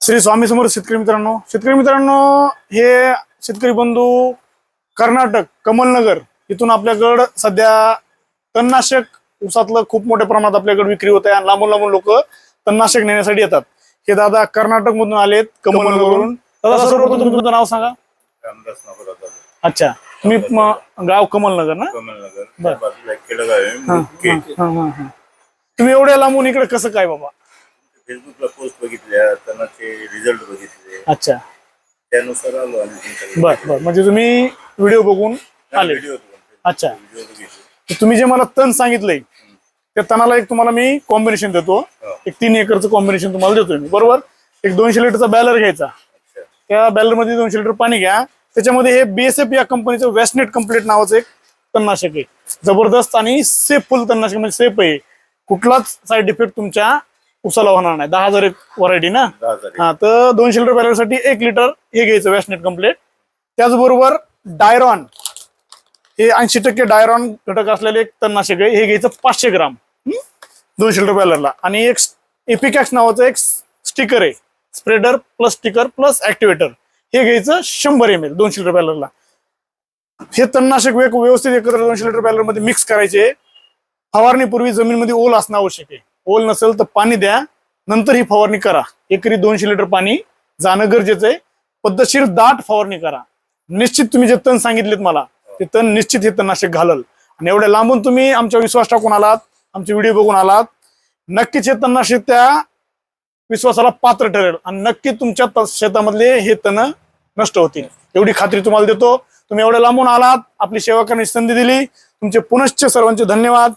श्री स्वामी समर्थ शेतकरी मित्रांनो हे शेतकरी बंधू कर्नाटक कमलनगर इथून आपल्याकडं सध्या तणनाशक ऊसातलं खूप मोठ्या प्रमाणात आपल्याकडे विक्री होत आहे आणि लांबून लांबून लोक तणनाशक नेण्यासाठी येतात। हे दादा कर्नाटक मधून आलेत कमलनगरवरून। दादा सर्वप्रथम तुमचं नाव सांगा। रामदास नगर अच्छा, मी गाव कमलनगर ना? कमलनगर बाजूला खेडगाव आहे। तुम्ही एवढ्या लांबून इकडे कसं काय बाबा? फेसबुकला पोस्ट बघितल्या, त्यांचे रिझल्ट बघितले, अच्छा त्यानुसार आलो आम्ही। बर, म्हणजे तुम्ही व्हिडिओ बघून आले? अच्छा, व्हिडिओ तुम्ही जे मला तण सांगितलंय त्या तणाला एक तुम्हाला मी कॉम्बिनेशन देतो। एक 3 एकरचं कॉम्बिनेशन तुम्हाला देतोय मी, बरोबर? एक 200 लिटरचा बॅलर घ्यायचा, त्या बॅलर मध्ये 200 लिटर पाणी घ्या, त्याच्यामध्ये हे BSF या कंपनीचं वेस्टनेट कंप्लीट नावाचं एक तणनाशक आहे। जबरदस्त आणि सेफ फुल तणनाशक, म्हणजे सेफ आहे, कुठलाच साईड इफेक्ट तुमच्या उसाला होणार नाही। 10,000 एक व्हरायटी ना? हा, तर 200 लिटर बॅलर साठी 1 लिटर हे घ्यायचं वेस्टनेट कंप्लीट। त्याचबरोबर डायरॉन, हे 80% डायरॉन घटक असलेले एक तणनाशक आहे, हे घ्यायचं 500 ग्राम 200 लिटर बॅलरला। आणि एक एपिकॅक्स नावाचं एक स्टिकर आहे, स्प्रेडर प्लस स्टिकर प्लस ऍक्टिव्हेटर, हे घ्यायचं 100 ml 200 लिटर बॅलरला। हे तणनाशक व्यवस्थित एकत्र 200 लिटर बॅलर मध्ये मिक्स करायचे। फवारणीपूर्वी जमीनमध्ये ओल असणं आवश्यक आहे, ओल नसेल तर पाणी द्या, नंतर ही फवारणी करा। एकरी 200 लिटर पाणी जाणं गरजेचं आहे। पद्धतशीर दाट फवारणी करा। निश्चित तुम्ही जे तण सांगितलेत मला ते तण निश्चित हे तणनाशक घालल। आणि एवढ्या लांबून तुम्ही आमच्या विश्वास टाकून आलात, आमचे व्हिडिओ बघून आलात, नक्कीच हे तणनाशक त्या विश्वासाला पात्र ठरेल आणि नक्की तुमच्या शेतामधले हे तण नष्ट होतील, एवढी खात्री तुम्हाला देतो। तुम्ही एवढ्या लांबून आलात, आपली सेवा करण्याची संधी दिली, तुमचे पुनश्च सर्वांचे धन्यवाद।